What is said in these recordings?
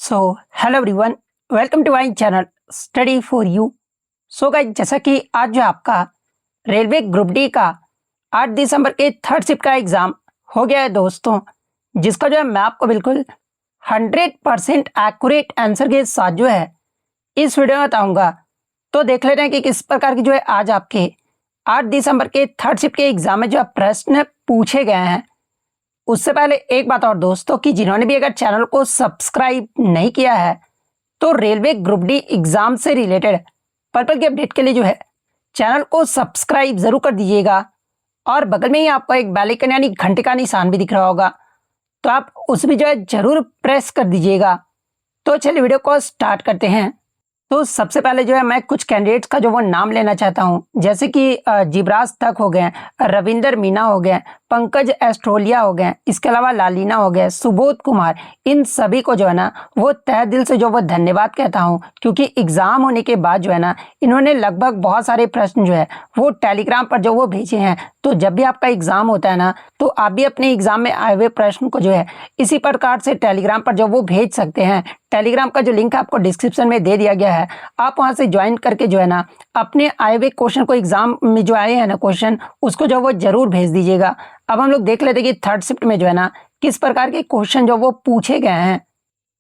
So hello everyone, welcome to my channel study for you. So guys, जैसा कि आज जो आपका रेलवे ग्रुप डी का 8 दिसंबर के थर्ड शिफ्ट का एग्ज़ाम हो गया है दोस्तों, जिसका जो है मैं आपको बिल्कुल 100% एक्यूरेट आंसर के साथ जो है इस वीडियो में बताऊंगा। तो देख लेते हैं कि किस प्रकार की जो है आज आपके 8 दिसंबर के थर्ड शिफ्ट के एग्ज़ाम में जो है प्रश्न पूछे गए हैं। उससे पहले एक बात और दोस्तों, कि जिन्होंने भी अगर चैनल को सब्सक्राइब नहीं किया है तो रेलवे ग्रुप डी एग्जाम से रिलेटेड पर्पल की अपडेट के लिए जो है चैनल को सब्सक्राइब जरूर कर दीजिएगा। और बगल में ही आपको एक बेल आइकन यानी घंटे का निशान भी दिख रहा होगा, तो आप उस भी जो है जरूर प्रेस कर दीजिएगा। तो चलिए वीडियो को स्टार्ट करते हैं। तो सबसे पहले जो है मैं कुछ कैंडिडेट्स का जो वो नाम लेना चाहता हूं, जैसे कि जिब्राज तक हो गए, रविंदर मीना हो गए, पंकज एस्ट्रोलिया हो गए, इसके अलावा लालीना हो गए, सुबोध कुमार। इन सभी को जो है ना वो तहे दिल से जो वो धन्यवाद कहता हूं, क्योंकि एग्जाम होने के बाद जो है ना इन्होंने लगभग बहुत सारे प्रश्न जो है वो टेलीग्राम पर जो वो भेजे हैं। तो जब भी आपका एग्जाम होता है ना, तो आप भी अपने एग्जाम में आए हुए प्रश्न को जो है इसी प्रकार से टेलीग्राम पर जो वो भेज सकते हैं। टेलीग्राम का जो लिंक आपको डिस्क्रिप्शन में दे दिया गया है, आप वहां से ज्वाइन करके जो है ना अपने आए हुए क्वेश्चन को, एग्जाम में जो आए हैं ना क्वेश्चन, उसको जो वो जरूर भेज दीजिएगा। अब हम लोग देख लेते हैं कि थर्ड शिफ्ट में जो है ना किस प्रकार के क्वेश्चन जो वो पूछे गए हैं।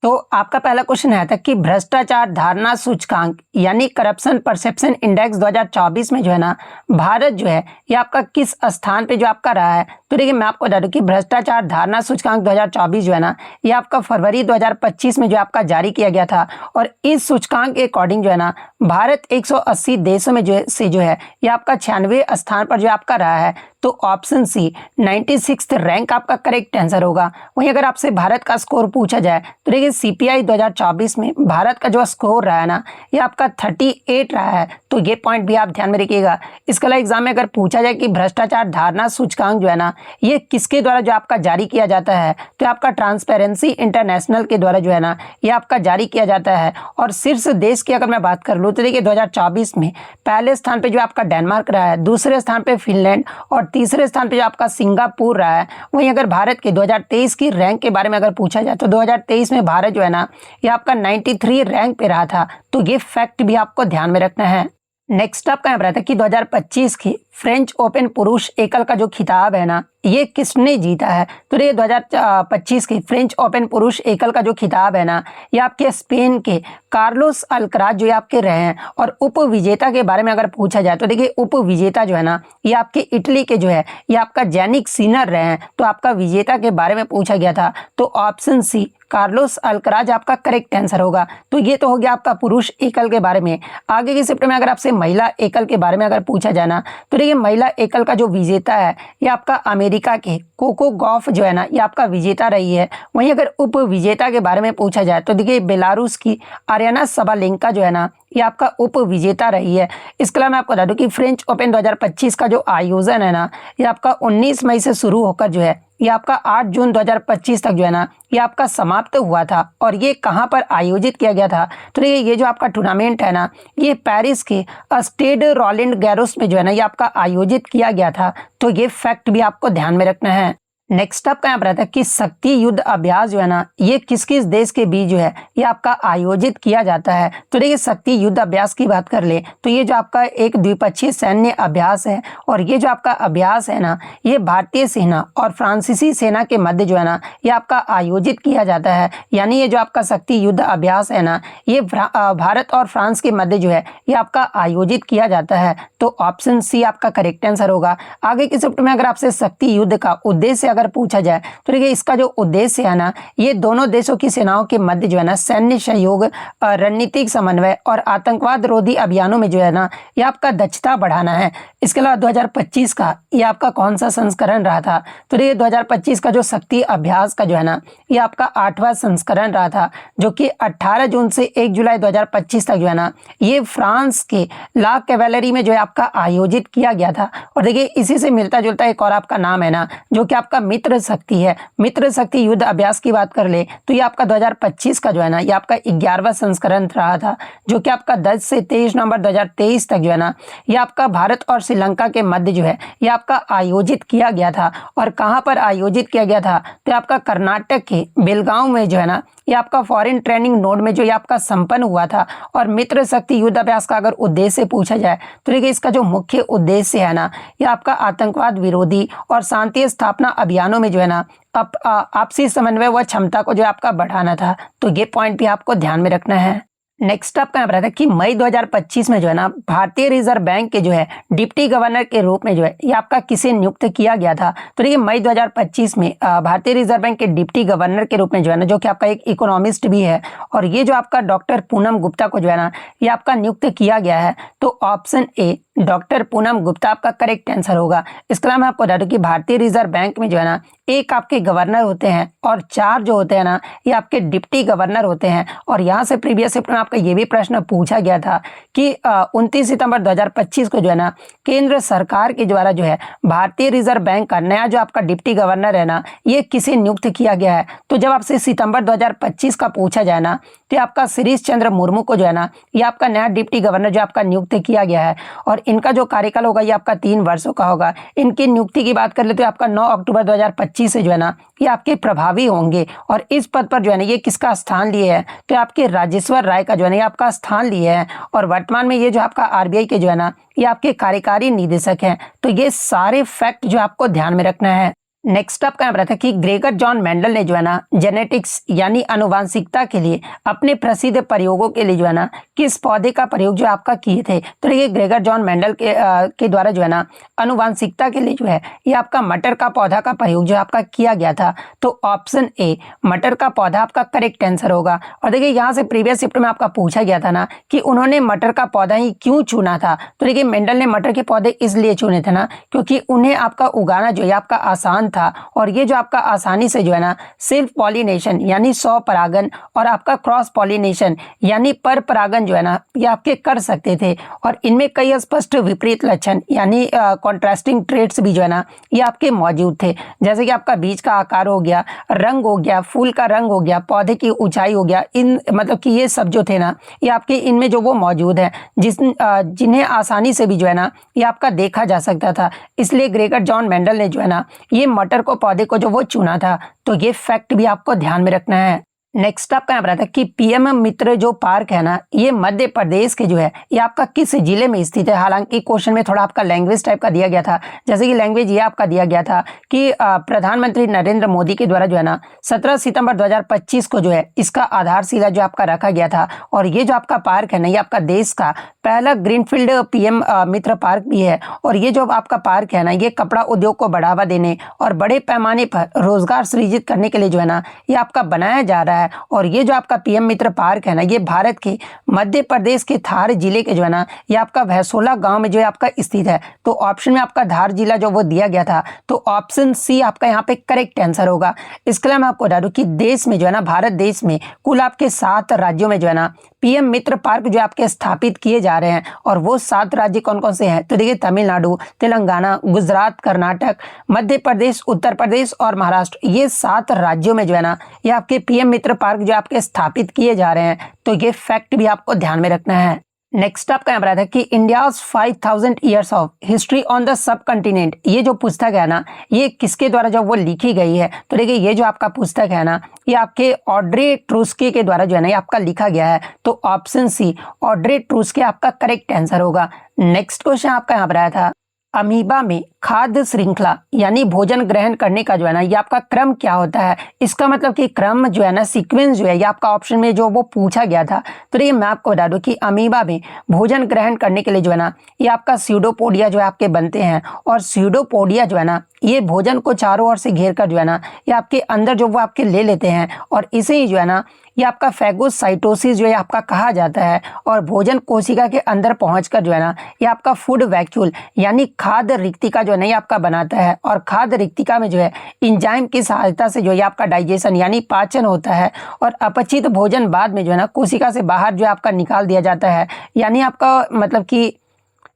तो आपका पहला क्वेश्चन है था कि भ्रष्टाचार धारणा सूचकांक यानी करप्शन परसेप्शन इंडेक्स 2024 में जो है ना भारत जो है ये आपका किस स्थान पे जो आपका रहा है। तो देखिए मैं आपको बता दूं कि भ्रष्टाचार धारणा सूचकांक 2024 जो है ना ये आपका फरवरी 2025 में जो आपका जारी किया गया था। और इस सूचकांक के अकॉर्डिंग जो है ना भारत 180 देशों में जो है ये आपका 96वें स्थान पर जो आपका रहा है। तो ऑप्शन सी 96th रैंक आपका करेक्ट आंसर होगा। वहीं अगर आपसे भारत का स्कोर पूछा जाए तो देखिए सीपीआई 2024 में भारत का जो स्कोर रहा है ना ये आपका 38 रहा है। तो ये पॉइंट भी आप ध्यान में रखिएगा। इसके अलावा एग्जाम में अगर पूछा जाए कि भ्रष्टाचार धारणा सूचकांक जो है ना ये किसके द्वारा जो आपका जारी किया जाता है, तो आपका ट्रांसपेरेंसी इंटरनेशनल के द्वारा जो है ना ये आपका जारी किया जाता है। और शीर्ष देश की अगर मैं बात कर लूँ तो देखिए 2024 में पहले स्थान पर जो आपका डेनमार्क रहा है, दूसरे स्थान पर फिनलैंड और तीसरे स्थान पे जो आपका सिंगापुर रहा है। वहीं अगर भारत के 2023 की रैंक के बारे में अगर पूछा जाए तो 2023 में भारत जो है ना ये आपका 93 रैंक पे रहा था। तो ये फैक्ट भी आपको ध्यान में रखना है। नेक्स्ट आपका यहाँ पर आता है कि 2025 की फ्रेंच ओपन पुरुष एकल का जो खिताब है ना ये किसने जीता है। तो ये 2025 की फ्रेंच ओपन पुरुष एकल का जो खिताब है ना ये आपके स्पेन के कार्लोस अल्कराज जो आपके रहे हैं। और उप विजेता के बारे में अगर पूछा जाए तो देखिए उप विजेता जो है ना ये आपके इटली के जो है ये आपका जैनिक सिनर रहे हैं। तो आपका विजेता के बारे में पूछा गया था, तो ऑप्शन सी कार्लोस अल्कराज आपका करेक्ट आंसर होगा। तो ये तो हो गया आपका पुरुष एकल के बारे में। आगे की शिफ्ट में अगर आपसे महिला एकल के बारे में अगर पूछा जाए ना तो देखिए महिला एकल का जो विजेता है ये आपका अमेरिका के कोको गॉफ जो है ना ये आपका विजेता रही है। वहीं अगर उप विजेता के बारे में पूछा जाए तो देखिए बेलारूस की आर्याना सबालेंका जो है ना ये आपका उप विजेता रही है। इसके अलावा मैं आपको बता दूं कि फ्रेंच ओपन 2025 का जो आयोजन है ना ये आपका 19 मई से शुरू होकर जो है ये आपका 8 जून 2025 तक जो है ना ये आपका समाप्त हुआ था। और ये कहाँ पर आयोजित किया गया था, तो ये जो आपका टूर्नामेंट है ना ये पेरिस के स्टेड रोलैंड गैरोस में जो है ना ये आपका आयोजित किया गया था। तो ये फैक्ट भी आपको ध्यान में रखना है। नेक्स्ट आपका यहाँ पर आता है कि शक्ति युद्ध अभ्यास जो है ना ये किस किस देश के बीच जो है ये आपका आयोजित किया जाता है। तो देखिए शक्ति युद्ध अभ्यास की बात कर ले तो ये जो आपका एक द्विपक्षीय सैन्य अभ्यास है। और ये जो आपका अभ्यास है ना ये भारतीय सेना और फ्रांसीसी सेना के मध्य जो है ना ये आपका आयोजित किया जाता है। यानी ये जो आपका शक्ति युद्ध अभ्यास है ना ये भारत और फ्रांस के मध्य जो है ये आपका आयोजित किया जाता है। तो ऑप्शन सी आपका करेक्ट आंसर होगा। आगे की शिफ्ट में अगर आपसे शक्ति युद्ध का उद्देश्य अगर पूछा जाए तो देखिए इसका जो उद्देश्य है ना ये दोनों देशों की सेनाओं के मध्य जो है ना सैन्य सहयोग, रणनीतिक समन्वय और आतंकवाद रोधी अभियानों में जो है ना ये आपका दक्षता बढ़ाना है। इसके अलावा 2025 का ये आपका कौन सा संस्करण रहा था, तो देखिए 2025 का जो शक्ति अभ्यास का जो है ना ये आपका 8वां संस्करण रहा था, जो कि 18 जून से 1 जुलाई 2025 तक जो है ना ये फ्रांस के ला कैवेलरी में जो है आपका आयोजित किया गया था। और देखिए इसी से मिलता जुलता एक और आपका नाम है ना जो कि आपका मित्र शक्ति है। मित्र शक्ति युद्ध अभ्यास की बात कर ले तो ये आपका 2025 का जो है ना ये आपका 11वां संस्करण रहा था, जो कि आपका 10 से 23 नवंबर 2023 तक जो है ना ये आपका भारत और श्रीलंका के मध्य जो है ये आपका आयोजित किया गया था। और कहाँ पर आयोजित किया गया था तो आपका कर्नाटक के बेलगांव में जो है ना ये आपका फॉरेन ट्रेनिंग नोड में जो ये आपका संपन्न हुआ था। और मित्र शक्ति युद्ध अभ्यास का अगर उद्देश्य पूछा जाए तो देखिए इसका जो मुख्य उद्देश्य है ना ये आपका आतंकवाद विरोधी और शांति स्थापना अभियानों में जो है ना आपसी समन्वय व क्षमता को जो आपका बढ़ाना था। तो ये पॉइंट भी आपको ध्यान में रखना है। नेक्स्ट आपका यहाँ पर आता है कि मई 2025 में जो है ना भारतीय रिजर्व बैंक के जो है डिप्टी गवर्नर के रूप में जो है ये आपका किसे नियुक्त किया गया था। तो देखिए मई 2025 में भारतीय रिजर्व बैंक के डिप्टी गवर्नर के रूप में जो है ना जो कि आपका एक इकोनॉमिस्ट भी है और ये जो आपका डॉक्टर पूनम गुप्ता को जो है ना ये आपका नियुक्त किया गया है। तो option A doctor Poonam Gupta आपका करेक्ट आंसर होगा। इसके अलावा मैं आपको बता दूं कि भारतीय रिजर्व बैंक में जो है ना एक आपके गवर्नर होते हैं और 4 जो होते हैं ना ये आपके डिप्टी गवर्नर होते हैं। और यहाँ से प्रीवियस शिफ्ट में आपका ये भी प्रश्न पूछा गया था कि 29 सितंबर 2025 को जो है ना केंद्र सरकार के द्वारा जो है भारतीय रिजर्व बैंक का नया जो आपका डिप्टी गवर्नर है ना ये किसे नियुक्त किया गया है। तो जब आपसे सितंबर 2025 का पूछा जाए ना तो आपका शिरीष चंद्र मुर्मू को जो है ना ये आपका नया डिप्टी गवर्नर जो आपका नियुक्त किया गया है। और इनका जो कार्यकाल होगा ये आपका 3 वर्षों का होगा। इनकी नियुक्ति की बात कर ले तो आपका 9 अक्टूबर 2025 से जो है ना ये आपके प्रभावी होंगे। और इस पद पर जो है ना ये किसका स्थान लिए है तो आपके राजेश्वर राय का जो है ना ये आपका स्थान लिए है। और वर्तमान में ये जो आपका आरबीआई के जो है ना ये आपके कार्यकारी निदेशक हैं। तो ये सारे फैक्ट जो आपको ध्यान में रखना है। नेक्स्ट आपका यहाँ पर था कि ग्रेगर जॉन मेंडल ने जो है ना जेनेटिक्स यानी आनुवांशिकता के लिए अपने प्रसिद्ध प्रयोगों के लिए जो है ना किस पौधे का प्रयोग जो आपका किए थे। तो ये ग्रेगर जॉन मेंडल के द्वारा जो है ना आनुवांशिकता के लिए जो है ये आपका मटर का पौधा का प्रयोग जो आपका किया गया था। तो ऑप्शन ए मटर का पौधा आपका करेक्ट आंसर होगा। और देखिए यहाँ से प्रीवियस शिफ्ट में आपका पूछा गया था ना कि उन्होंने मटर का पौधा ही क्यों चुना था। तो देखिए मेंडल ने मटर के पौधे इसलिए चुने थे ना क्योंकि उन्हें आपका उगाना जो है आपका आसान था। और ये जो आपका आसानी से जो है ना सेल्फ पॉलिनेशन यानी स्व परागन और आपका क्रॉस पॉलिनेशन यानी पर परागन जो है ना ये आपके कर सकते थे। और इनमें कई स्पष्ट विपरीत लक्षण यानी कॉन्ट्रास्टिंग ट्रेट्स भी जो है ना ये आपके मौजूद थे। जैसे कि आपका बीज का आकार हो गया, रंग हो गया, फूल का रंग हो गया, पौधे की ऊंचाई हो गया। इन मतलब कि ये सब जो थे ना ये आपके इनमें जो वो मौजूद है जिन्हें आसानी से भी जो है ना ये आपका देखा जा सकता था। इसलिए ग्रेगर जॉन मेंडल ने जो है ना ये मटर को पौधे को जो वो चुना था। तो ये फैक्ट भी आपको ध्यान में रखना है। नेक्स्ट आपका यहाँ पर आता है कि पीएम मित्र जो पार्क है ना ये मध्य प्रदेश के जो है ये आपका किस जिले में स्थित है। हालांकि क्वेश्चन में थोड़ा आपका लैंग्वेज टाइप का दिया गया था। जैसे कि लैंग्वेज ये आपका दिया गया था कि प्रधानमंत्री नरेंद्र मोदी के द्वारा जो है ना 17 सितंबर 2025 को जो है इसका आधारशिला जो आपका रखा गया था। और ये जो आपका पार्क है ना ये आपका देश का पहला ग्रीनफील्ड पीएम मित्र पार्क भी है। और ये जो आपका पार्क है ना ये कपड़ा उद्योग को बढ़ावा देने और बड़े पैमाने पर रोजगार सृजित करने के लिए जो है ना ये आपका बनाया जा रहा है। और ये जो आपका पीएम मित्र पार्क है ना ये भारत के मध्य प्रदेश के धार जिले के जो है ना ये आपका भैंसोला गांव में जो है आपका स्थित है। तो ऑप्शन में आपका धार जिला जो वो दिया गया था। तो ऑप्शन सी आपका यहाँ पे करेक्ट आंसर होगा। इसके लिए मैं आपको बता दूं कि देश में जो है ना भारत देश में कुल आपके 7 राज्यों में जो है ना पीएम मित्र पार्क जो आपके स्थापित किए जा रहे हैं। और वो 7 राज्य कौन कौन से हैं तो देखिए तमिलनाडु, तेलंगाना, गुजरात, कर्नाटक, मध्य प्रदेश, उत्तर प्रदेश और महाराष्ट्र। ये 7 राज्यों में जो है ना ये आपके पीएम मित्र पार्क जो आपके स्थापित किए जा रहे हैं। तो ये फैक्ट भी आपको ध्यान में रखना है। नेक्स्ट आपका यहाँ पर आता है कि India's 5000 years of history on the sub continent ये जो पुस्तक है ना ये किसके द्वारा जो वो लिखी गई है। तो देखिए ये जो आपका पुस्तक है ना ये आपके ऑड्रे ट्रूस्की के द्वारा जो है ना ये आपका लिखा गया है। तो ऑप्शन सी ऑड्रे ट्रूस्की आपका करेक्ट आंसर होगा। नेक्स्ट क्वेश्चन आपका यहाँ पर आया था अमीबा में खाद्य श्रृंखला यानी भोजन ग्रहण करने का जो है ना ये आपका क्रम क्या होता है। इसका मतलब कि क्रम जो है ना सीक्वेंस जो है ये आपका ऑप्शन में जो वो पूछा गया था। तो ये मैं आपको बता दूं कि अमीबा में भोजन ग्रहण करने के लिए जो है ना ये आपका स्यूडोपोडिया जो है आपके बनते हैं। और स्यूडोपोडिया जो है ना ये भोजन को चारों ओर से घेर कर जो है ना ये आपके अंदर जो वो आपके ले लेते हैं। और इसे ही जो है ना ये आपका फैगोसाइटोसिस जो है आपका कहा जाता है। और भोजन कोशिका के अंदर पहुंचकर जो है ना ये आपका फूड वैक्यूल यानी खाद्य रिक्तिका जो है ना ये आपका बनाता है। और खाद्य रिक्तिका में जो है इंजाइम की सहायता से जो है आपका डाइजेशन यानी पाचन होता है। और अपचित भोजन बाद में जो है ना कोशिका से बाहर जो है आपका निकाल दिया जाता है। यानी आपका मतलब कि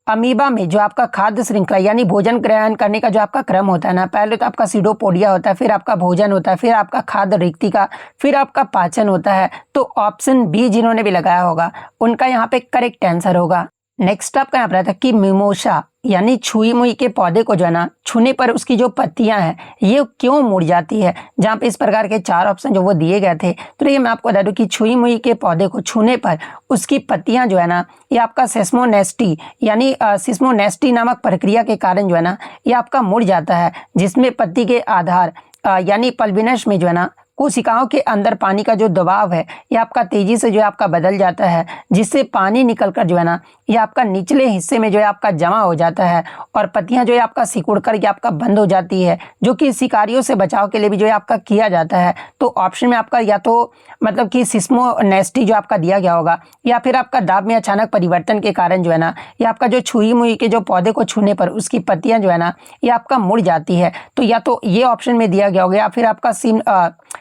अमीबा में जो आपका खाद्य श्रृंखला यानी भोजन ग्रहण करने का जो आपका क्रम होता है ना, पहले तो आपका सीडोपोडिया होता है, फिर आपका भोजन होता है, फिर आपका खाद्य रिक्तिका, फिर आपका पाचन होता है। तो ऑप्शन बी जिन्होंने भी लगाया होगा उनका यहाँ पे करेक्ट आंसर होगा। नेक्स्ट आपका यहाँ पर आता है कि मिमोसा यानी छुई मुई के पौधे को जो है ना छूने पर उसकी जो पत्तियां हैं ये क्यों मुड़ जाती है। जहाँ पे इस प्रकार के 4 ऑप्शन जो वो दिए गए थे, तो देखिए मैं आपको बता दूं कि छुई मुई के पौधे को छूने पर उसकी पत्तियां जो है ना ये आपका सेस्मोनेस्टी यानी सिस्मोनेस्टी नामक प्रक्रिया के कारण जो है ना ये आपका मुड़ जाता है, जिसमें पत्ती के आधार यानी पल्बिनस में जो है ना कोशिकाओं के अंदर पानी का जो दबाव है ये आपका तेजी से जो है आपका बदल जाता है, जिससे पानी निकलकर जो है ना ये आपका निचले हिस्से में जो है आपका जमा हो जाता है और पत्तियां जो है आपका सिकुड़ कर ये आपका बंद हो जाती है, जो कि शिकारियों से बचाव के लिए भी जो है आपका किया जाता है। तो ऑप्शन में आपका या तो मतलब कि सिस्मोनेस्टी जो आपका दिया गया होगा, या फिर आपका दाब में अचानक परिवर्तन के कारण जो है ना ये आपका जो छुई मुई के जो पौधे को छूने पर उसकी पत्तियां जो है ना ये आपका मुड़ जाती है। तो या तो ये ऑप्शन में दिया गया होगा या फिर आपका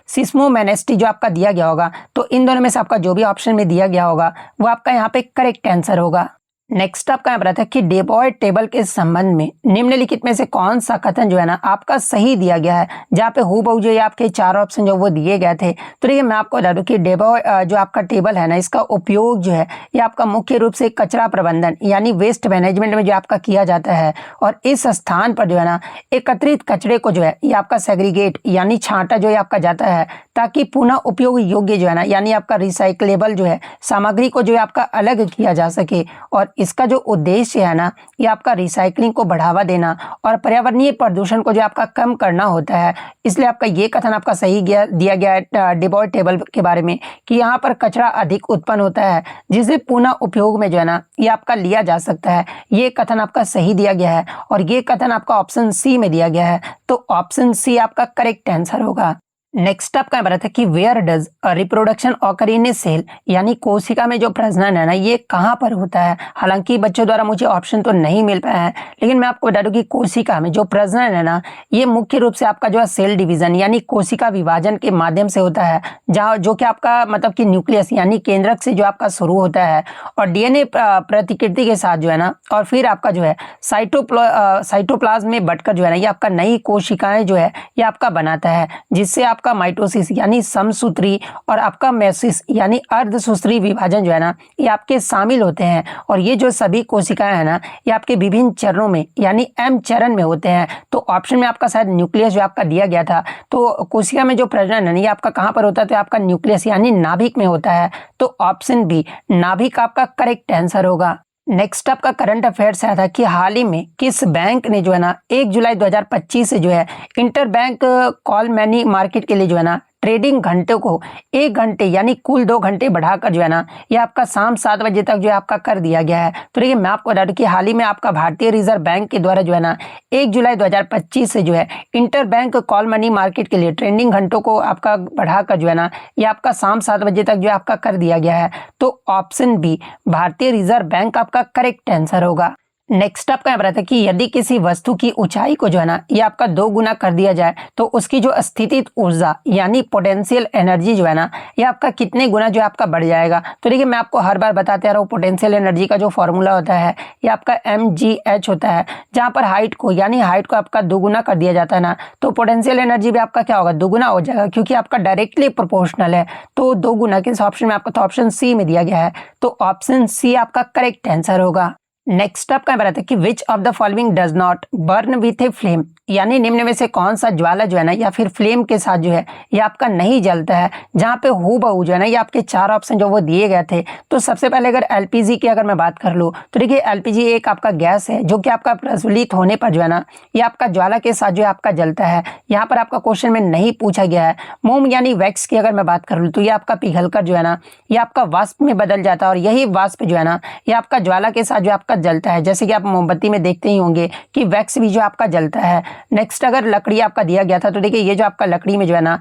सिस्मोनेस्टी जो आपका दिया गया होगा। तो इन दोनों में से आपका जो भी ऑप्शन में दिया गया होगा वो आपका यहाँ पे करेक्ट आंसर होगा। नेक्स्ट आपका यहाँ पर आता है कि डेबॉय टेबल के संबंध में निम्नलिखित में से कौन सा कथन जो है ना आपका सही दिया गया है। जहाँ पे हूबहू जो आपके 4 ऑप्शन जो वो दिए गए थे। तो देखिए मैं आपको बता दूं कि डेबॉय जो आपका टेबल है ना इसका उपयोग जो है ये आपका मुख्य रूप से कचरा प्रबंधन यानी वेस्ट मैनेजमेंट में जो आपका किया जाता है, और इस स्थान पर जो है ना एकत्रित कचरे को जो है ये आपका सेग्रीगेट यानी छांटा जो है आपका जाता है, ताकि पुनः उपयोग योग्य जो है ना यानी आपका रिसाइकलेबल जो है सामग्री को जो है आपका अलग किया जा सके। और इसका जो उद्देश्य है ना ये आपका रिसाइकलिंग को बढ़ावा देना और पर्यावरणीय प्रदूषण को जो आपका कम करना होता है। इसलिए आपका ये कथन आपका सही दिया गया है डेबॉय टेबल के बारे में कि यहाँ पर कचरा अधिक उत्पन्न होता है, जिसे पुनः उपयोग में जो है ना ये आपका लिया जा सकता है। ये कथन आपका सही दिया गया है और ये कथन आपका ऑप्शन सी में दिया गया है। तो ऑप्शन सी आपका करेक्ट आंसर होगा। नेक्स्ट आपका बता था कि where does reproduction occur in a cell यानी कोशिका में जो प्रजनन है ना ये कहाँ पर होता है। हालांकि बच्चों द्वारा मुझे ऑप्शन तो नहीं मिल पाया है, लेकिन मैं आपको बता दूं कि कोशिका में जो प्रजनन है ना ये मुख्य रूप से आपका जो है सेल डिवीजन यानी कोशिका विभाजन के माध्यम से होता है, जहाँ जो कि आपका मतलब कि न्यूक्लियस यानी केंद्रक से जो आपका शुरू होता है और डीएनए प्रतिकृति के साथ जो है ना और फिर आपका जो है साइटोप्लाज्म में बटकर जो है ना ये आपका नई कोशिकाएं जो है ये आपका बनाता है, जिससे आपका माइटोसिस यानी समसूत्री और आपका मेसिस यानी अर्धसूत्री विभाजन जो है ना ये आपके शामिल होते हैं। और ये जो सभी कोशिकाएं हैं ना ये आपके विभिन्न चरणों में यानी एम चरण में होते हैं। तो ऑप्शन में आपका शायद न्यूक्लियस जो आपका दिया गया था, तो कोशिका में जो प्रजनन है ये आपका कहाँ पर होता है, तो आपका न्यूक्लियस यानी नाभिक में होता है। तो ऑप्शन बी नाभिक आपका करेक्ट आंसर होगा। नेक्स्ट आपका करंट अफेयर्स आया था कि हाल ही में किस बैंक ने जो है ना 1 जुलाई 2025 से जो है inter bank call money market के लिए जो है ना ट्रेडिंग घंटों को 1 घंटे यानी कुल 2 घंटे बढ़ाकर जो है ना ये आपका शाम 7 बजे तक जो है आपका कर दिया गया है। तो देखिए मैं आपको बता दूं कि हाल ही में आपका भारतीय रिजर्व बैंक के द्वारा जो है ना 1 जुलाई 2025 से जो है inter bank call money market के लिए ट्रेडिंग घंटों को आपका बढ़ाकर जो है ना ये आपका शाम 7 बजे तक जो है आपका कर दिया गया है। तो ऑप्शन बी भारतीय रिजर्व बैंक आपका करेक्ट आंसर होगा। नेक्स्ट आपका यहाँ पर है कि यदि किसी वस्तु की ऊंचाई को जो है ना ये आपका 2 गुना कर दिया जाए तो उसकी जो स्थितिज ऊर्जा यानी पोटेंशियल एनर्जी जो है ना ये आपका कितने गुना जो है आपका बढ़ जाएगा। तो देखिए मैं आपको हर बार बताते आ रहा हूँ पोटेंशियल एनर्जी का जो फॉर्मूला होता है ये आपका mgh होता है, जहाँ पर हाइट को आपका 2 गुना कर दिया जाता है ना, तो पोटेंशियल एनर्जी भी आपका क्या होगा 2 गुना हो जाएगा, क्योंकि आपका डायरेक्टली प्रोपोर्शनल है। तो 2 गुना किस ऑप्शन में आपका, तो ऑप्शन सी में दिया गया है। तो ऑप्शन सी आपका करेक्ट आंसर होगा। नेक्स्ट आपका बताते हैं कि विच of the following does not burn with a flame यानी निम्न में से कौन सा ज्वाला जो है ना या फिर फ्लेम के साथ जो है ये आपका नहीं जलता है। जहाँ पे हूबहू जो है ना ये आपके 4 ऑप्शन जो वो दिए गए थे। तो सबसे पहले अगर एलपीजी की अगर मैं बात कर लूँ तो देखिए एलपीजी एक आपका गैस है जो कि आपका प्रज्वलित होने पर जो है ना ये आपका ज्वाला के साथ जो है आपका जलता है। यहाँ पर आपका क्वेश्चन में नहीं पूछा गया है। मोम यानी वैक्स की अगर मैं बात कर लूँ तो ये आपका पिघलकर जो है ना ये आपका वाष्प में बदल जाता है और यही वाष्प जो है ना ये आपका ज्वाला के साथ जो आपका जलता है। जैसे कि आप मोमबत्ती में देखते ही होंगे कि वैक्स भी जो आपका जलता है। नेक्स्ट अगर लकड़ी आपका दिया गया था तो देखिए ये जो आपका लकड़ी में जो है ना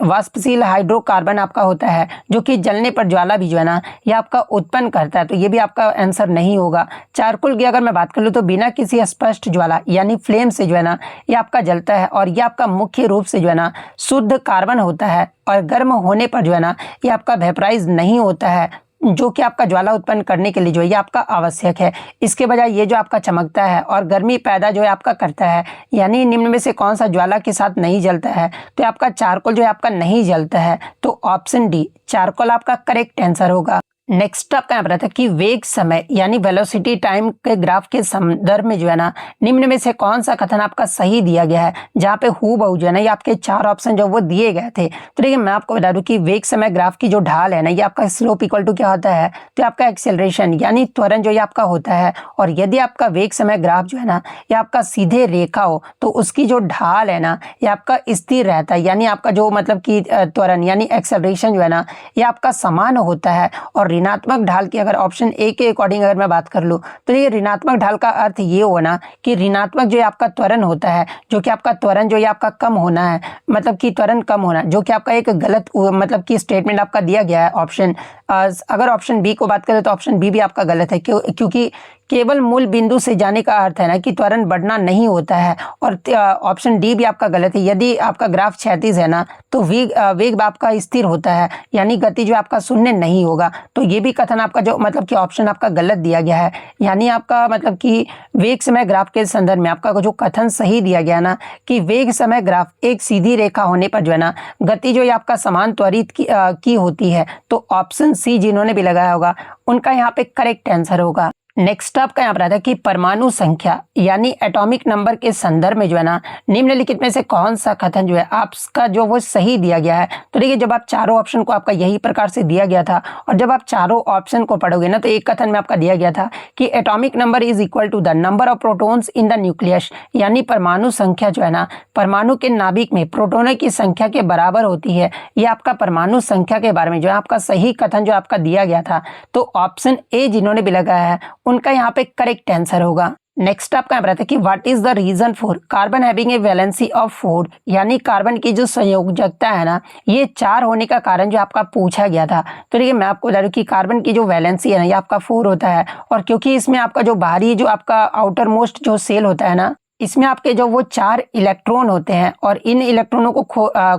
वाष्पशील हाइड्रोकार्बन आपका होता है जो कि जलने पर ज्वाला भी जो है ना ये आपका उत्पन्न करता है। तो ये भी आपका आंसर नहीं होगा। चारकोल की अगर मैं बात कर लूँ तो बिना किसी स्पष्ट ज्वाला यानी फ्लेम से जो है ना ये आपका जलता है और ये आपका मुख्य रूप से जो है ना शुद्ध कार्बन होता है और गर्म होने पर जो है ना ये आपका वेपराइज नहीं होता है। जो कि आपका ज्वाला उत्पन्न करने के लिए जो है ये आपका आवश्यक है। इसके बजाय ये जो आपका चमकता है और गर्मी पैदा जो है आपका करता है, यानी निम्न में से कौन सा ज्वाला के साथ नहीं जलता है, तो आपका चारकोल जो है आपका नहीं जलता है। तो ऑप्शन डी चारकोल आपका करेक्ट आंसर होगा। नेक्स्ट आपका यहाँ पर आता है कि वेग समय यानी वेलोसिटी टाइम के ग्राफ के संदर्भ में जो है ना निम्न में से कौन सा कथन आपका सही दिया गया है, जहाँ पे हूबहू जो है ना ये आपके 4 ऑप्शन जो वो दिए गए थे। तो देखिए मैं आपको बता दूं कि वेग समय ग्राफ की जो ढाल है ना ये आपका स्लोप इक्वल टू क्या होता है, तो आपका एक्सेलरेशन यानी त्वरण जो ये आपका होता है। और यदि आपका वेग समय ग्राफ जो है ना ये आपका सीधे रेखा हो तो उसकी जो ढाल है ना ये आपका स्थिर रहता है, यानी आपका जो मतलब कि त्वरण यानी एक्सेलरेशन जो है ना ये आपका समान होता है। और ऋणात्मक ढाल की अगर ऑप्शन ए के अकॉर्डिंग अगर मैं बात कर लूँ तो ये ऋणात्मक ढाल का अर्थ ये होना कि ऋणात्मक जो आपका त्वरण होता है, जो कि आपका त्वरण जो ये आपका कम होना है, मतलब कि त्वरण कम होना, जो कि आपका एक गलत मतलब कि स्टेटमेंट आपका दिया गया है ऑप्शन। अगर ऑप्शन बी को बात करें तो ऑप्शन बी भी आपका गलत है, क्योंकि केवल मूल बिंदु से जाने का अर्थ है ना कि त्वरण बढ़ना नहीं होता है। और ऑप्शन डी भी आपका गलत है। यदि आपका ग्राफ क्षैतिज है ना तो वेग आपका स्थिर होता है, यानी गति जो आपका शून्य नहीं होगा। तो ये भी कथन आपका जो मतलब कि ऑप्शन आपका गलत दिया गया है, यानी आपका मतलब कि वेग समय ग्राफ के संदर्भ में आपका जो कथन सही दिया गया ना कि वेग समय ग्राफ एक सीधी रेखा होने पर जो है ना गति जो आपका समान त्वरित की होती है। तो ऑप्शन सी जिन्होंने भी लगाया होगा उनका यहाँ पे करेक्ट आंसर होगा। नेक्स्ट आपका यहाँ पर आता है कि परमाणु संख्या यानी एटॉमिक नंबर के संदर्भ में जो है ना निम्नलिखित में से कौन सा कथन जो है आपका जो वो सही दिया गया है। तो देखिए जब आप चारों ऑप्शन को आपका यही प्रकार से दिया गया था, और जब आप चारों ऑप्शन को पढ़ोगे ना तो एक कथन में आपका दिया गया था कि atomic number is equal to the number of protons in the nucleus, यानी परमाणु संख्या जो है ना परमाणु के नाभिक में प्रोटोनों की संख्या के बराबर होती है। ये आपका परमाणु संख्या के बारे में जो है आपका सही कथन जो आपका दिया गया था। तो ऑप्शन ए जिन्होंने भी लगाया है उनका यहाँ पे करेक्ट आंसर होगा। नेक्स्ट आपका यहाँ पर आता है कि what is the reason for carbon having a valency of 4, यानी कार्बन की जो संयोजकता है ना ये 4 होने का कारण जो आपका पूछा गया था। तो देखिए मैं आपको बता दूं कि कार्बन की जो वैलेंसी है ना ये आपका 4 होता है, और क्योंकि इसमें आपका जो बाहरी जो आपका आउटर मोस्ट जो सेल होता है ना इसमें आपके जो वो 4 इलेक्ट्रॉन होते हैं, और इन इलेक्ट्रॉनों को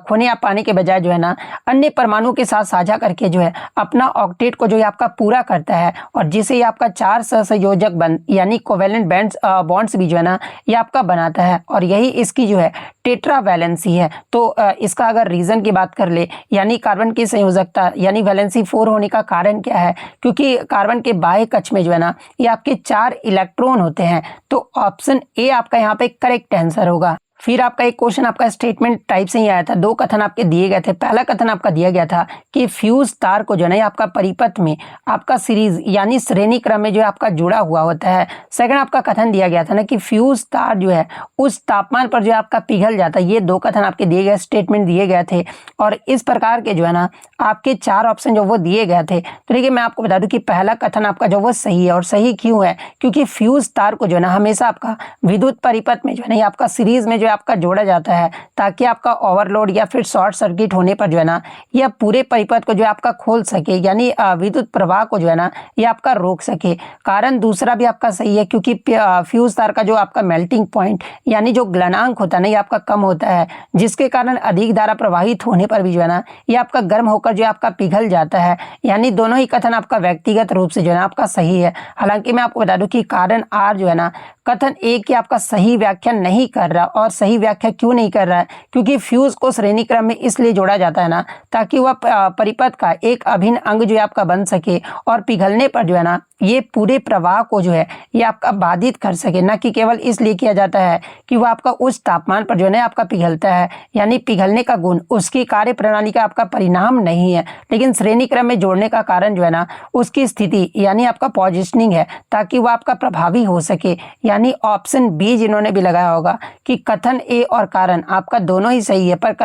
खोने या पाने के बजाय जो है ना अन्य परमाणु के साथ साझा करके जो है अपना ऑक्टेट को जो है आपका पूरा करता है, और जिसे ये आपका 4 सहसंयोजक बंध यानी कोवेलेंट बॉन्ड्स भी जो है ना ये आपका बनाता है, और यही इसकी जो है टेट्रा वैलेंसी है। तो इसका अगर रीजन की बात कर ले यानी कार्बन की संयोजकता यानी वैलेंसी 4 होने का कारण क्या है, क्योंकि कार्बन के बाह्य कक्ष में जो है ना ये आपके 4 इलेक्ट्रॉन होते हैं। तो ऑप्शन ए आपका यहाँ पे करेक्ट आंसर होगा। फिर आपका एक क्वेश्चन आपका स्टेटमेंट टाइप से ही आया था, 2 कथन आपके दिए गए थे। पहला कथन आपका दिया गया था कि फ्यूज तार को जो है आपका परिपथ में आपका सीरीज यानी श्रेणी क्रम में जो है आपका जुड़ा हुआ होता है। सेकंड आपका कथन दिया गया था ना कि फ्यूज तार जो है उस तापमान पर जो है आपका पिघल जाता है। ये 2 कथन आपके दिए गए स्टेटमेंट दिए गए थे, और इस प्रकार के जो है ना आपके 4 ऑप्शन जो वो दिए गए थे। तो देखिए मैं आपको बता दूं कि पहला कथन आपका जो वो सही है, और सही क्यों है, क्योंकि फ्यूज तार को जो है ना हमेशा आपका विद्युत परिपथ में जो है ना आपका सीरीज में जो आपका जोड़ा जाता है, ताकि आपका ओवरलोड या फिर शॉर्ट सर्किट होने पर जो है ना यह पूरे परिपथ को जो है आपका खोल सके, यानी विद्युत प्रवाह को जो है ना ये आपका रोक सके। कारण दूसरा भी आपका सही है, क्योंकि फ्यूज तार का जो आपका मेल्टिंग पॉइंट यानी जो गलनांक होता है ना ये आपका कम होता है, जिसके कारण अधिक धारा प्रवाहित होने पर भी जो है ना ये आपका गर्म होकर जो आपका पिघल जाता है। यानी दोनों ही कथन आपका व्यक्तिगत रूप से जो है ना आपका सही है। हालांकि मैं आपको बता दूं कि कारण आर जो है ना कथन ए की आपका सही व्याख्या नहीं कर रहा, और सही व्याख्या क्यों नहीं कर रहा है, क्योंकि फ्यूज को श्रेणी क्रम में इसलिए जोड़ा जाता है ना ताकि वह परिपथ का एक अभिन्न अंग जो है आपका बन सके, और पिघलने पर जो है ना ये पूरे प्रवाह को जो है ये आपका बाधित कर सके। ना कि केवल इसलिए किया जाता है कि वह आपका उस तापमान पर जो है ना आपका पिघलता है, यानी पिघलने का गुण उसकी कार्य प्रणाली का आपका परिणाम नहीं है, लेकिन श्रेणी क्रम में जोड़ने का कारण जो है ना उसकी स्थिति यानी आपका पोजिशनिंग है, ताकि वह आपका प्रभावी हो सके। यानी ऑप्शन बी जिन्होंने भी लगाया होगा कि कथन ए और कारण आपका दोनों ही सही है, पर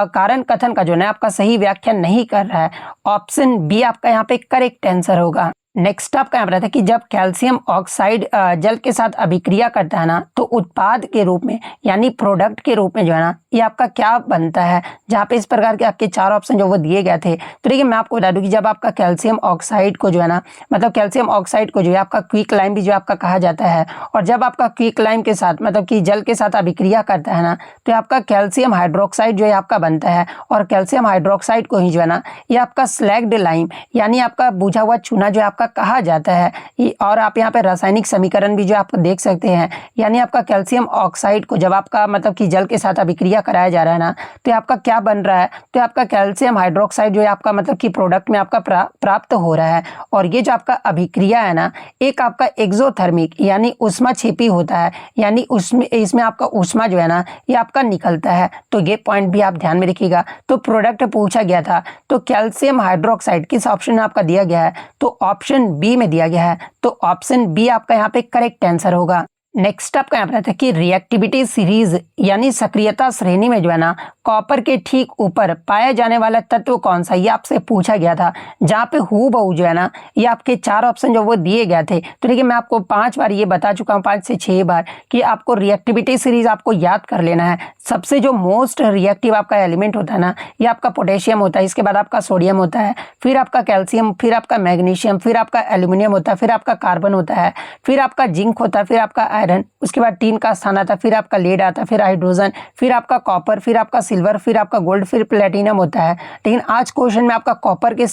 कारण कथन का जो है आपका सही व्याख्या नहीं कर रहा है। ऑप्शन बी आपका यहाँ पे करेक्ट आंसर होगा। नेक्स्ट आपका यहाँ पर आता है कि जब कैल्शियम ऑक्साइड जल के साथ अभिक्रिया करता है ना तो उत्पाद के रूप में यानी प्रोडक्ट के रूप में जो है ना ये आपका क्या बनता है। जहाँ पे इस प्रकार के आपके 4 ऑप्शन जो वो दिए गए थे। तो देखिए मैं आपको बता दूं कि जब आपका कैल्शियम ऑक्साइड को जो है ना मतलब कैल्शियम ऑक्साइड को जो है आपका क्विक लाइम भी जो आपका कहा जाता है, और जब आपका क्विक लाइम के साथ मतलब कि जल के साथ अभिक्रिया करता है ना तो आपका कैल्शियम हाइड्रोक्साइड जो है आपका बनता है, और कैल्शियम हाइड्रोक्साइड को ही जो है ना ये आपका स्लैग्ड लाइम यानी आपका बुझा हुआ चूना जो आपका कहा जाता है। और आप यहाँ पे रासायनिक समीकरण भी जो आप देख सकते हैं, यानी आपका कैल्शियम ऑक्साइड को जब आपका मतलब कि जल के साथ अभिक्रिया कराया जा रहा है ना तो आपका क्या बन रहा है, तो आपका कैल्शियम हाइड्रोक्साइड जो है आपका मतलब कि प्रोडक्ट में आपका प्राप्त हो रहा है। और ये जो आपका अभिक्रिया है ना एक आपका एक्सोथर्मिक यानी ऊष्मा छिपी होता है, यानी उसमें इसमें आपका ऊष्मा जो है ना ये आपका निकलता है। तो ये पॉइंट भी आप ध्यान में रखिएगा। तो प्रोडक्ट पूछा गया था तो कैल्शियम हाइड्रोक्साइड किस ऑप्शन में आपका दिया गया है, तो ऑप्शन बी में दिया गया है। तो ऑप्शन बी आपका यहाँ पे करेक्ट आंसर होगा। नेक्स्ट आपका यहाँ पर आता है कि रिएक्टिविटी सीरीज यानी सक्रियता श्रेणी में जो है ना कॉपर के ठीक ऊपर पाया जाने वाला तत्व कौन सा, ये आपसे पूछा गया था। जहाँ पे हूबहू जो है ना ये आपके 4 ऑप्शन जो वो दिए गए थे। तो देखिए मैं आपको 5 बार ये बता चुका हूँ, 5 से 6 बार, कि आपको रिएक्टिविटी सीरीज आपको याद कर लेना है। सबसे जो मोस्ट रिएक्टिव आपका एलिमेंट होता है ना ये आपका पोटेशियम होता है, इसके बाद आपका सोडियम होता है, फिर आपका कैल्शियम, फिर आपका मैग्नीशियम, फिर आपका एल्यूमिनियम होता है, फिर आपका कार्बन होता है, फिर आपका जिंक होता है, फिर आपका आयरन, उसके बाद टीन का स्थान आता है, फिर आपका लेड आता है, फिर हाइड्रोजन, फिर आपका कॉपर, फिर आपका सिल्वर, फिर आपका गोल्ड, फिर प्लेटिनम होता है। लेकिन आज क्वेश्चन में आपका कॉपर के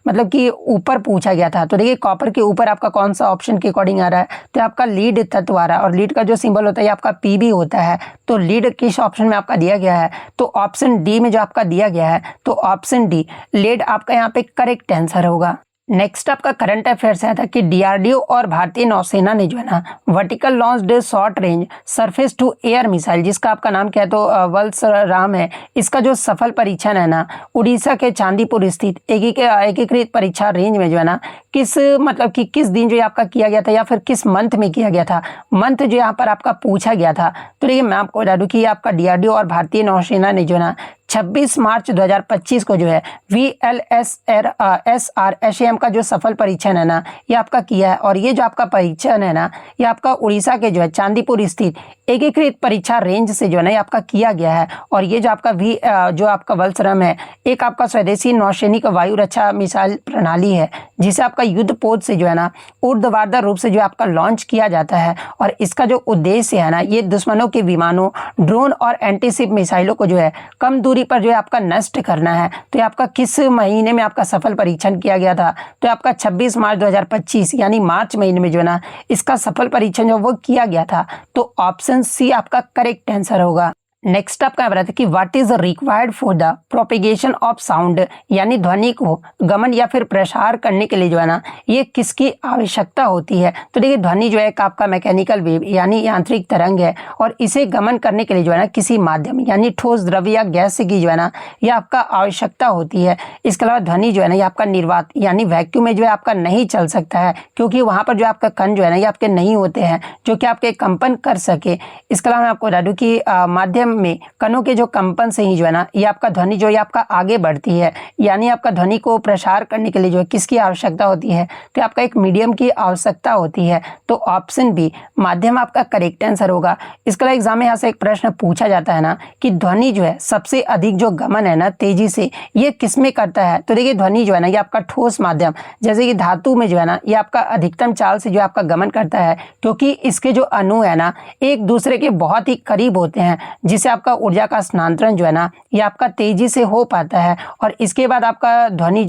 मतलब कि ऊपर पूछा गया था। तो देखिए कॉपर के ऊपर आपका कौन सा ऑप्शन के अकॉर्डिंग आ रहा है, तो आपका लीड तत्व आ रहा है, और लीड का जो सिंबल होता है आपका पीबी होता है। तो लीड किस ऑप्शन में आपका दिया गया है, तो ऑप्शन डी में जो आपका दिया गया है, तो ऑप्शन डी लेड आपका यहाँ पे करेक्ट आंसर होगा। नेक्स्ट आपका करंट अफेयर्स है था कि डीआरडीओ और भारतीय नौसेना ने जो है ना vertical launched short range surface to air missile, जिसका आपका नाम क्या है, तो वल्सराम है, इसका जो सफल परीक्षण है ना उड़ीसा के चांदीपुर स्थित एकीकृत परीक्षा रेंज में जो है ना किस मतलब कि किस दिन जो है आपका किया गया था, या फिर किस मंथ में किया गया था, मंथ जो यहाँ पर आपका पूछा गया था। तो देखिए मैं आपको बता दूं कि आपका डीआरडीओ और भारतीय नौसेना ने जो है ना 26 मार्च 2025 को जो है VLSR का जो सफल परीक्षण है ना ये आपका किया है। और ये जो आपका परीक्षण है ना ये आपका उड़ीसा के जो है चांदीपुर स्थित एकीकृत परीक्षा रेंज से जो है ना ये आपका किया गया है। और ये जो आपका जो आपका वल्सरम है एक आपका स्वदेशी नौसैनिक वायु रक्षा मिसाइल प्रणाली है, जिसे आपका युद्ध पोत से जो है ना ऊर्ध्वाधर रूप से जो आपका लॉन्च किया जाता है। और इसका जो उद्देश्य है ना ये दुश्मनों के विमानों, ड्रोन और एंटीशिप मिसाइलों को जो है कम दूरी पर जो है आपका नष्ट करना है। तो ये आपका किस महीने में आपका सफल परीक्षण किया गया था, तो आपका 26 मार्च 2025 यानी मार्च महीने में जो है ना इसका सफल परीक्षण जो वो किया गया था। तो ऑप्शन सी आपका करेक्ट आंसर होगा। नेक्स्ट आपका बताते हैं कि what is required for the propagation of sound, यानी ध्वनि को गमन या फिर प्रसार करने के लिए जो है ना ये किसकी आवश्यकता होती है। तो देखिए ध्वनि जो है एक आपका मैकेनिकल वेव यानी यांत्रिक तरंग है, और इसे गमन करने के लिए जो है ना किसी माध्यम यानी ठोस द्रव्य या गैस की जो है ना ये आपका आवश्यकता होती है। इसके अलावा ध्वनि जो है ना ये आपका निर्वात यानी वैक्यूम में जो है आपका नहीं चल सकता है, क्योंकि वहाँ पर जो आपका कण जो है ना ये आपके नहीं होते हैं जो कि आपके कंपन कर सके। इसके अलावा मैं आपको बता दूं कि माध्यम में कणों के जो कंपन से ही जो है ना ये आपका ध्वनि जो है आपका आगे बढ़ती है, यानी आपका ध्वनि को प्रसार करने के लिए जो है किसकी आवश्यकता होती है, तो आपका एक मीडियम की आवश्यकता होती है। तो ऑप्शन बी माध्यम आपका करेक्ट आंसर होगा। इसके अलावा एग्जाम में यहाँ से एक प्रश्न पूछा जाता है ना कि ध्वनि जो है सबसे अधिक जो गमन है ना तेजी से ये किसमें करता है। तो देखिए ध्वनि जो है ना ये आपका ठोस माध्यम जैसे कि धातु में जो है ना ये आपका अधिकतम चाल से जो आपका गमन करता है, क्योंकि इसके जो अणु है ना एक दूसरे के बहुत ही करीब होते हैं, जिससे आपका ऊर्जा का स्थानांतरण जो है ना ये आपका तेजी से हो पाता है। और इसके बाद आपका ध्वनि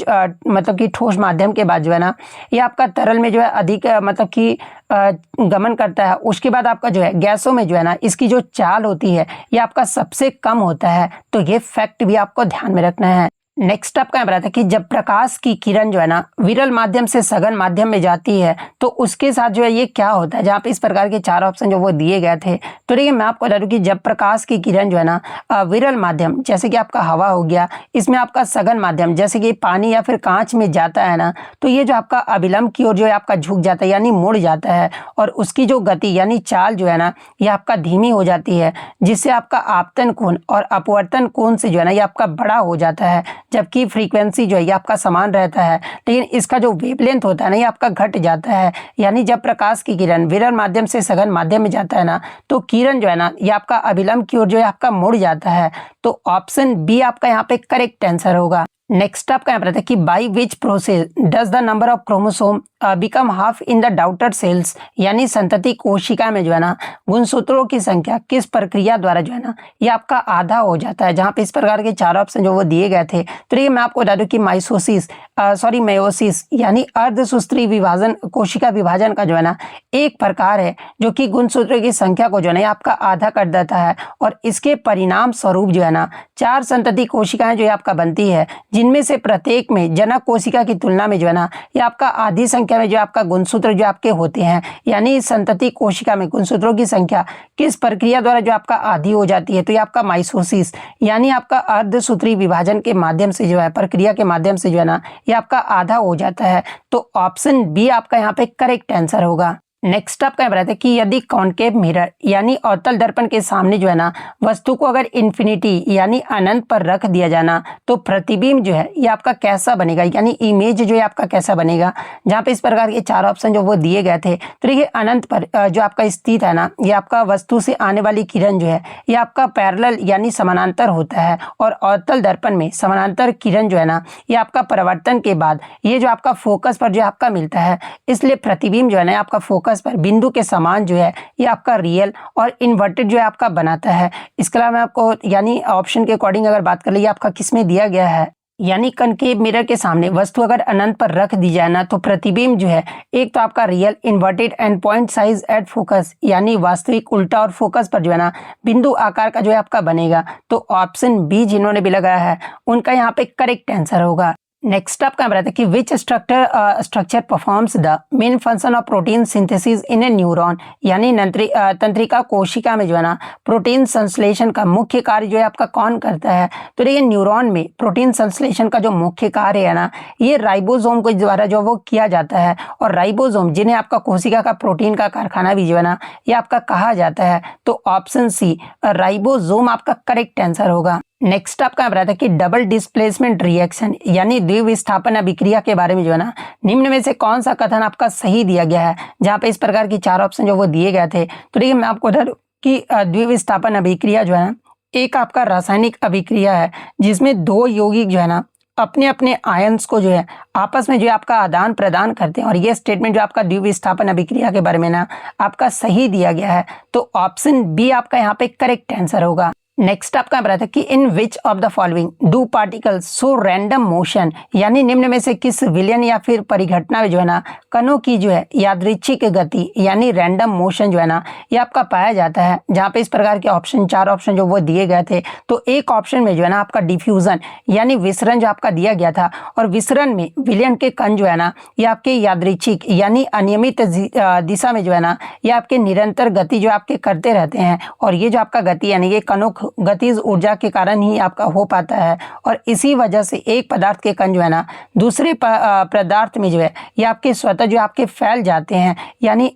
मतलब कि ठोस माध्यम के बाद जो है ना ये आपका तरल में जो है अधिक मतलब कि गमन करता है। उसके बाद आपका जो है गैसों में जो है ना इसकी जो चाल होती है ये आपका सबसे कम होता है। तो ये फैक्ट भी आपको ध्यान में रखना है। नेक्स्ट आपका यहाँ बताया था कि जब प्रकाश की किरण जो है ना विरल माध्यम से सघन माध्यम में जाती है तो उसके साथ जो है ये क्या होता है, जहाँ पे इस प्रकार के 4 ऑप्शन जो वो दिए गए थे। तो देखिए मैं आपको बता दूं कि जब प्रकाश की किरण जो है ना विरल माध्यम जैसे कि आपका हवा हो गया, इसमें आपका सघन माध्यम जैसे कि पानी या फिर कांच में जाता है ना, तो ये जो आपका अविलंब की ओर जो है आपका झुक जाता है यानी मुड़ जाता है, और उसकी जो गति यानी चाल जो है ना ये आपका धीमी हो जाती है, जिससे आपका आपतन कोण और अपवर्तन कोण से जो है ना ये आपका बड़ा हो जाता है, जबकि फ्रीक्वेंसी जो है ये आपका समान रहता है, लेकिन इसका जो वेवलेंथ होता है ना ये आपका घट जाता है। यानी जब प्रकाश की किरण विरल माध्यम से सघन माध्यम में जाता है ना, तो किरण जो है ना ये आपका अभिलंब की ओर जो है आपका मुड़ जाता है। तो ऑप्शन बी आपका यहाँ पे करेक्ट आंसर होगा। नेक्स्ट आपका यहाँ पर आता है कि by which process does the number of chromosome become half in the daughter cells, यानी संतति कोशिका में जो है ना गुणसूत्रों की संख्या किस प्रक्रिया द्वारा जो है ना ये आपका आधा हो जाता है। जहाँ पे इस प्रकार के 4 ऑप्शन जो वो दिए गए थे, तो ये मैं आपको बता दूं कि मेयोसिस यानी अर्धसूत्री विभाजन, कोशिका विभाजन का जो है ना एक प्रकार है जो कि गुणसूत्रों की संख्या को जो है ना आपका आधा कर देता है, और इसके परिणाम स्वरूप जो है ना 4 संतति कोशिकाएं जो आपका बनती है, जिनमें से प्रत्येक में जनक कोशिका की तुलना में जो है ना ये आपका आधी संख्या में जो आपका गुणसूत्र जो आपके होते हैं। यानी संतति कोशिका में गुणसूत्रों की संख्या किस प्रक्रिया द्वारा जो आपका आधी हो जाती है, तो ये आपका माइटोसिस यानी आपका अर्धसूत्री विभाजन के माध्यम से जो है, प्रक्रिया के माध्यम से जो है ना ये आपका आधा हो जाता है। तो ऑप्शन बी आपका यहाँ पे करेक्ट आंसर होगा। नेक्स्ट आपका बताते हैं कि यदि कॉन्केव मिरर यानी अवतल दर्पण के सामने जो है ना वस्तु को अगर इन्फिनिटी यानी अनंत पर रख दिया जाना, तो प्रतिबिंब जो है ये आपका कैसा बनेगा, यानी इमेज जो है आपका कैसा बनेगा। जहाँ पे इस प्रकार के 4 ऑप्शन जो वो दिए गए थे, तो देखिए अनंत पर जो आपका स्थित है ना, ये आपका वस्तु से आने वाली किरण जो है ये आपका पैरेलल यानी समानांतर होता है, और अवतल दर्पण में समानांतर किरण जो है ना ये आपका परिवर्तन के बाद ये जो आपका फोकस पर जो आपका मिलता है, इसलिए प्रतिबिंब जो है ना आपका फोकस पर बिंदु के समान जो है ये आपका रियल और इन्वर्टेड जो है आपका बनाता है। इसके अलावा मैं आपको यानी ऑप्शन के अकॉर्डिंग अगर बात कर लीजिए आपका किसमें दिया गया है, यानी कनकेव मिरर के सामने वस्तु अगर अनंत पर रख दी जाए ना, तो प्रतिबिंब जो है एक तो आपका real inverted and point size at focus यानी वास्तविक उल्टा और फोकस पर जो है ना बिंदु आकार का जो है आपका बनेगा। तो ऑप्शन बी जिन्होंने भी लगाया है उनका यहाँ पे करेक्ट आंसर होगा। नेक्स्ट आपका बताते हैं कि which structure performs the main function of protein synthesis in A neuron, यानी तंत्रिका कोशिका में जो है ना प्रोटीन संश्लेषण का मुख्य कार्य जो है आपका कौन करता है। तो देखिए न्यूरॉन में प्रोटीन संश्लेषण का जो मुख्य कार्य है ना ये राइबोसोम के द्वारा जो वो किया जाता है, और राइबोसोम जिन्हें आपका कोशिका का प्रोटीन का कारखाना भी जो है ना ये आपका कहा जाता है। तो ऑप्शन सी राइबोसोम आपका करेक्ट आंसर होगा। नेक्स्ट आपका बताता है कि डबल डिस्प्लेसमेंट रिएक्शन यानी द्विविस्थापन अभिक्रिया के बारे में जो है ना निम्न में से कौन सा कथन आपका सही दिया गया है। जहाँ पे इस प्रकार की 4 ऑप्शन जो वो दिए गए थे, तो देखिए मैं आपको बता दूं कि द्विविस्थापन अभिक्रिया जो है ना एक आपका रासायनिक अभिक्रिया है जिसमें 2 यौगिक जो है ना अपने अपने आयंस को जो है आपस में जो है आपका आदान प्रदान करते हैं, और ये स्टेटमेंट जो आपका द्विविस्थापन अभिक्रिया के बारे में ना आपका सही दिया गया है। तो ऑप्शन बी आपका यहाँ पे करेक्ट आंसर होगा। नेक्स्ट आपका बताता है कि in which of the following do particles show random motion, यानी निम्न में से किस विलयन या फिर परिघटना में जो है ना कणों की जो है यादृच्छिक गति यानी रैंडम मोशन जो है ना ये आपका पाया जाता है। जहाँ पे इस प्रकार के ऑप्शन 4 ऑप्शन जो वो दिए गए थे, तो एक ऑप्शन में जो है ना आपका डिफ्यूजन यानी विसरण जो आपका दिया गया था, और विसरण में विलयन के कण जो है ना ये आपके यादृच्छिक यानी अनियमित दिशा में जो है ना ये आपके निरंतर गति जो आपके करते रहते हैं, और ये जो आपका गति यानी ये कणों गतिज ऊर्जा के कारण ही आपका हो पाता है, और इसी वजह से एक पदार्थ के कण जो है ना दूसरे पदार्थ में जो है ये आपके स्वतः जो आपके फैल जाते हैं। यानी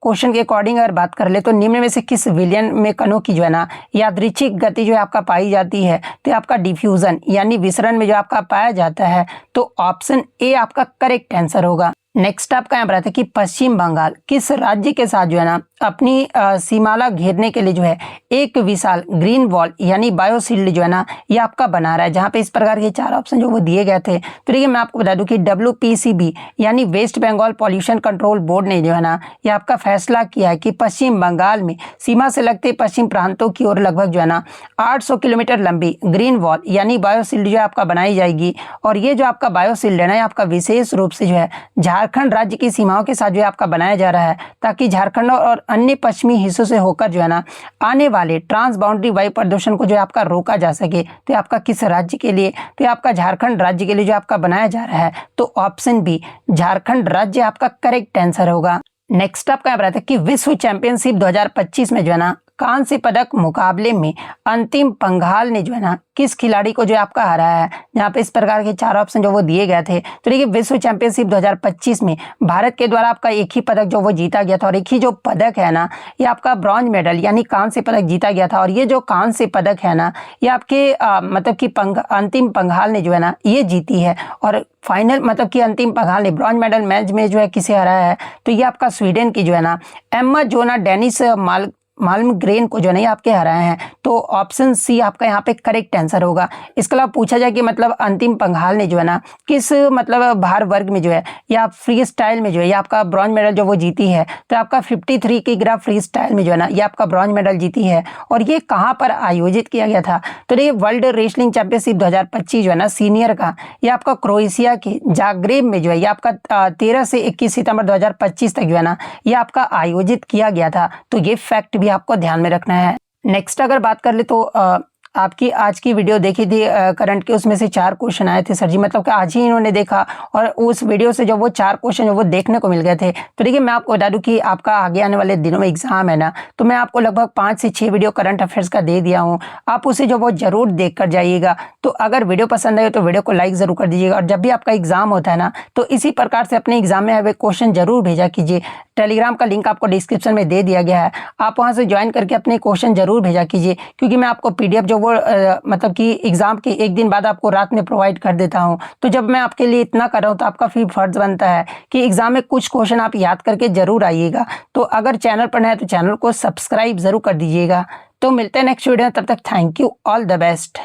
क्वेश्चन के अकॉर्डिंग अगर बात कर ले तो निम्न में से किस विलयन में कणों की जो है ना यादृच्छिक गति जो है आपका पाई जाती है, तो आपका डिफ्यूजन यानी विसरण में जो आपका पाया जाता है। तो ऑप्शन ए आपका करेक्ट आंसर होगा। नेक्स्ट आपका यहाँ बताते हैं कि पश्चिम बंगाल किस राज्य के साथ जो है ना अपनी सीमाला घेरने के लिए जो है एक विशाल ग्रीन वॉल यानी बायोशील्ड जो है ना ये आपका बना रहा है। जहाँ पे इस प्रकार के 4 ऑप्शन जो वो दिए गए थे, तो देखिए मैं आपको बता दूं कि WPCB यानी West Bengal pollution control board ने जो है ना ये आपका फैसला किया है कि पश्चिम बंगाल में सीमा से लगते पश्चिम प्रांतों की ओर लगभग जो है ना 800 किलोमीटर लंबी ग्रीन वॉल यानी बायोशील्ड जो है आपका बनाई जाएगी। और ये जो आपका बायोशील्ड है ना आपका विशेष रूप से जो है झारखंड राज्य की सीमाओं के साथ जो है आपका बनाया जा रहा है, ताकि झारखंड और अन्य पश्चिमी हिस्सों से होकर जो है ना आने वाले ट्रांस बाउंड्री वायु प्रदूषण को जो है आपका रोका जा सके। तो आपका किस राज्य के लिए, तो आपका झारखंड राज्य के लिए जो आपका बनाया जा रहा है। तो ऑप्शन बी झारखंड राज्य आपका करेक्ट आंसर होगा। नेक्स्ट आपका बताते हैं कि विश्व चैंपियनशिप 2025 में जो है ना कांस्य पदक मुकाबले में अंतिम पंघाल ने जो है ना किस खिलाड़ी को जो आपका हराया है। यहाँ पे इस प्रकार के 4 ऑप्शन जो वो दिए गए थे। तो देखिए विश्व चैंपियनशिप 2025 में भारत के द्वारा आपका एक ही पदक जो वो जीता गया था और एक ही जो पदक है ना ये आपका ब्रॉन्ज मेडल यानी कांस्य पदक जीता गया था। और ये जो कांस्य पदक है ना ये आपके मतलब कि अंतिम पंघाल ने जो है ना ये जीती है। और फाइनल मतलब कि अंतिम पंघाल ने ब्रॉन्ज मेडल मैच में जो है किसे हराया है, तो ये आपका स्वीडन की जो है ना एम्मा जोना डेनिस माल्मग्रेन को जो नहीं आपके हराए हैं। तो ऑप्शन सी आपका यहाँ पे करेक्ट आंसर होगा। इसके अलावा पूछा जाए कि मतलब अंतिम पंघाल ने जो है ना किस मतलब भार वर्ग में जो है या फ्री स्टाइल में जो है ये आपका ब्रॉन्ज मेडल जो वो जीती है, तो आपका 53 किलोग्राम फ्री स्टाइल में जो है ना ये आपका ब्रॉन्ज मेडल जीती है। और ये कहाँ पर आयोजित किया गया था, तो ये वर्ल्ड रेसलिंग चैंपियनशिप 2025 जो है ना सीनियर का ये आपका क्रोएशिया के जाग्रेब में जो है ये आपका 13 से 21 सितंबर 2025 तक जो है ना ये आपका आयोजित किया गया था। तो ये फैक्ट भी आपको ध्यान में रखना है। नेक्स्ट अगर बात कर ले तो आपकी आज की वीडियो देखी थी करंट के, उसमें से 4 क्वेश्चन आए थे सर जी, मतलब कि आज ही इन्होंने देखा और उस वीडियो से जो वो 4 क्वेश्चन जो वो देखने को मिल गए थे। तो देखिए मैं आपको बता दूं कि आपका आगे आने वाले दिनों में एग्जाम है ना, तो मैं आपको लगभग 5 से 6 वीडियो करंट अफेयर्स का दे दिया हूँ, आप उसे जो वो जरूर देख कर जाइएगा। तो अगर वीडियो पसंद आए तो वीडियो को लाइक जरूर कर दीजिएगा। और जब भी आपका एग्जाम होता है ना तो इसी प्रकार से अपने एग्जाम में आए हुए क्वेश्चन जरूर भेजा कीजिए। टेलीग्राम का लिंक आपको डिस्क्रिप्शन में दे दिया गया है, आप वहां से ज्वाइन करके अपने क्वेश्चन जरूर भेजा कीजिए, क्योंकि मैं आपको पीडीएफ जो वो मतलब कि एग्जाम के एक दिन बाद आपको रात में प्रोवाइड कर देता हूं। तो जब मैं आपके लिए इतना कर रहा हूं तो आपका फिर फर्ज बनता है कि एग्जाम में कुछ क्वेश्चन आप याद करके जरूर आइएगा। तो अगर चैनल पर नया है तो चैनल को सब्सक्राइब जरूर कर दीजिएगा। तो मिलते हैं नेक्स्ट वीडियो में, तब तक thank you, all the best.